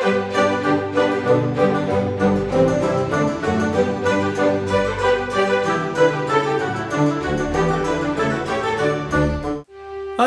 I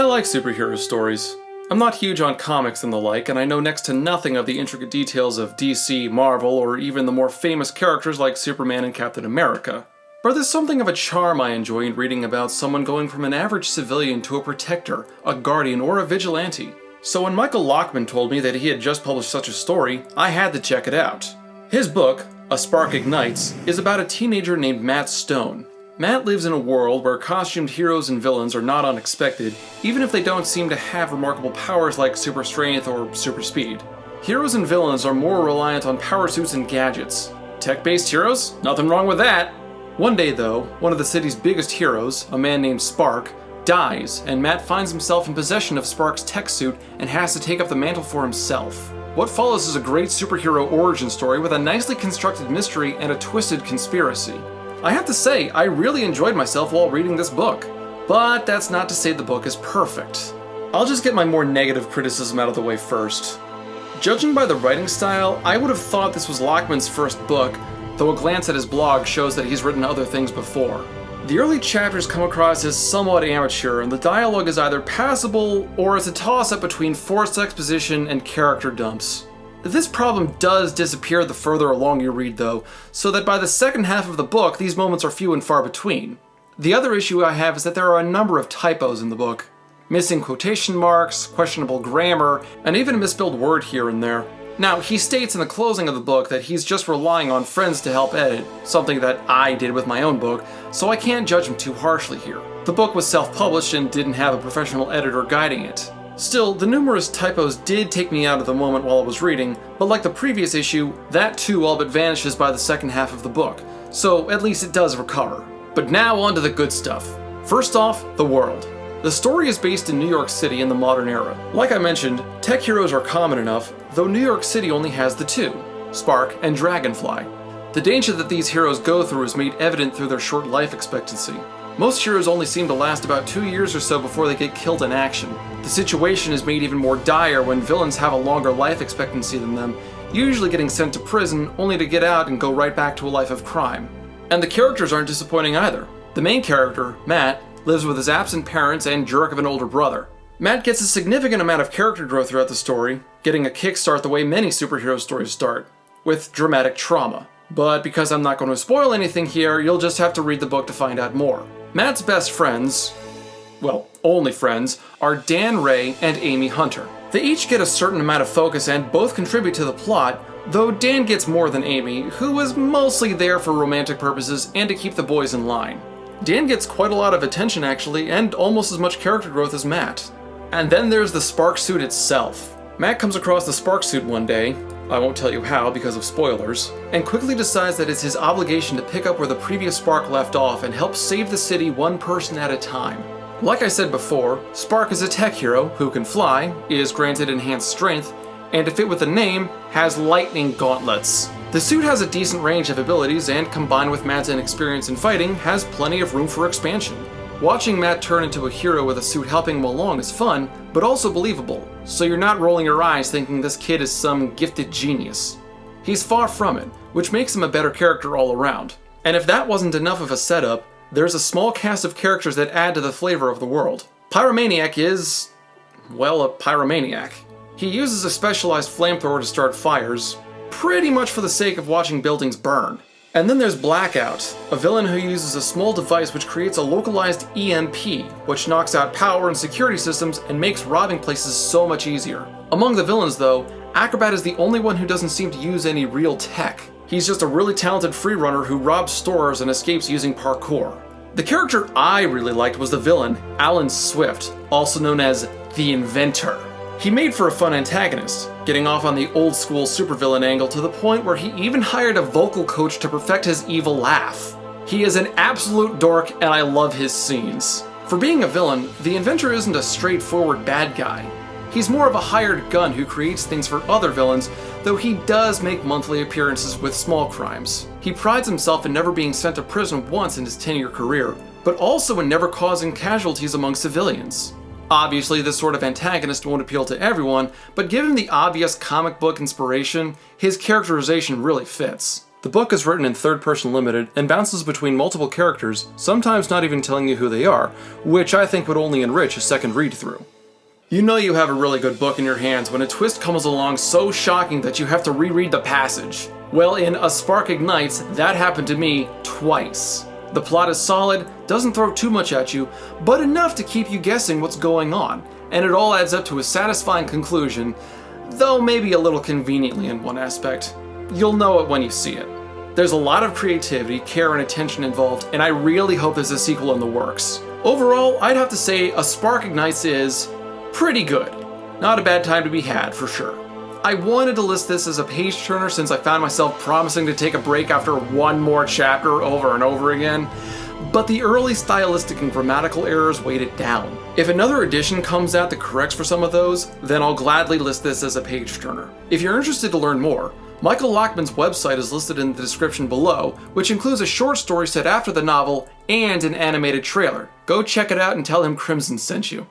like superhero stories. I'm not huge on comics and the like, and I know next to nothing of the intricate details of DC, Marvel, or even the more famous characters like Superman and Captain America. But there's something of a charm I enjoy in reading about someone going from an average civilian to a protector, a guardian, or a vigilante. So when Michael Lachman told me that he had just published such a story, I had to check it out. His book, A Spark Ignites, is about a teenager named Matt Stone. Matt lives in a world where costumed heroes and villains are not unexpected, even if they don't seem to have remarkable powers like super strength or super speed. Heroes and villains are more reliant on power suits and gadgets. Tech-based heroes? Nothing wrong with that! One day though, one of the city's biggest heroes, a man named Spark, dies, and Matt finds himself in possession of Spark's tech suit and has to take up the mantle for himself. What follows is a great superhero origin story with a nicely constructed mystery and a twisted conspiracy. I have to say, I really enjoyed myself while reading this book. But that's not to say the book is perfect. I'll just get my more negative criticism out of the way first. Judging by the writing style, I would have thought this was Lachman's first book, though a glance at his blog shows that he's written other things before. The early chapters come across as somewhat amateur, and the dialogue is either passable or it's a toss-up between forced exposition and character dumps. This problem does disappear the further along you read though, so that by the second half of the book these moments are few and far between. The other issue I have is that there are a number of typos in the book. Missing quotation marks, questionable grammar, and even a misspelled word here and there. Now, he states in the closing of the book that he's just relying on friends to help edit, something that I did with my own book, so I can't judge him too harshly here. The book was self-published and didn't have a professional editor guiding it. Still, the numerous typos did take me out of the moment while I was reading, but like the previous issue, that too all but vanishes by the second half of the book, so at least it does recover. But now on to the good stuff. First off, the world. The story is based in New York City in the modern era. Like I mentioned, tech heroes are common enough, though New York City only has the two, Spark and Dragonfly. The danger that these heroes go through is made evident through their short life expectancy. Most heroes only seem to last about 2 years or so before they get killed in action. The situation is made even more dire when villains have a longer life expectancy than them, usually getting sent to prison only to get out and go right back to a life of crime. And the characters aren't disappointing either. The main character, Matt, lives with his absent parents and jerk of an older brother. Matt gets a significant amount of character growth throughout the story, getting a kickstart the way many superhero stories start, with dramatic trauma. But because I'm not going to spoil anything here, you'll just have to read the book to find out more. Matt's best friends, well, only friends, are Dan Ray and Amy Hunter. They each get a certain amount of focus and both contribute to the plot, though Dan gets more than Amy, who is mostly there for romantic purposes and to keep the boys in line. Dan gets quite a lot of attention actually, and almost as much character growth as Matt. And then there's the Spark suit itself. Matt comes across the Spark suit one day, I won't tell you how because of spoilers, and quickly decides that it's his obligation to pick up where the previous Spark left off and help save the city one person at a time. Like I said before, Spark is a tech hero who can fly, is granted enhanced strength, and to fit with the name, has lightning gauntlets. The suit has a decent range of abilities and, combined with Matt's inexperience in fighting, has plenty of room for expansion. Watching Matt turn into a hero with a suit helping him along is fun, but also believable, so you're not rolling your eyes thinking this kid is some gifted genius. He's far from it, which makes him a better character all around. And if that wasn't enough of a setup, there's a small cast of characters that add to the flavor of the world. Pyromaniac is, well, a pyromaniac. He uses a specialized flamethrower to start fires, pretty much for the sake of watching buildings burn. And then there's Blackout, a villain who uses a small device which creates a localized EMP, which knocks out power and security systems and makes robbing places so much easier. Among the villains though, Acrobat is the only one who doesn't seem to use any real tech. He's just a really talented freerunner who robs stores and escapes using parkour. The character I really liked was the villain, Alan Swift, also known as the Inventor. He made for a fun antagonist, getting off on the old-school supervillain angle to the point where he even hired a vocal coach to perfect his evil laugh. He is an absolute dork and I love his scenes. For being a villain, the Inventor isn't a straightforward bad guy. He's more of a hired gun who creates things for other villains, though he does make monthly appearances with small crimes. He prides himself in never being sent to prison once in his 10-year career, but also in never causing casualties among civilians. Obviously, this sort of antagonist won't appeal to everyone, but given the obvious comic book inspiration, his characterization really fits. The book is written in third-person limited and bounces between multiple characters, sometimes not even telling you who they are, which I think would only enrich a second read-through. You know you have a really good book in your hands when a twist comes along so shocking that you have to reread the passage. Well, in A Spark Ignites, that happened to me twice. The plot is solid, doesn't throw too much at you, but enough to keep you guessing what's going on, and it all adds up to a satisfying conclusion, though maybe a little conveniently in one aspect. You'll know it when you see it. There's a lot of creativity, care, and attention involved, and I really hope there's a sequel in the works. Overall, I'd have to say A Spark Ignites is pretty good. Not a bad time to be had, for sure. I wanted to list this as a page-turner since I found myself promising to take a break after one more chapter over and over again, but the early stylistic and grammatical errors weighed it down. If another edition comes out that corrects for some of those, then I'll gladly list this as a page-turner. If you're interested to learn more, Michael Lachman's website is listed in the description below, which includes a short story set after the novel and an animated trailer. Go check it out and tell him Krimson sent you.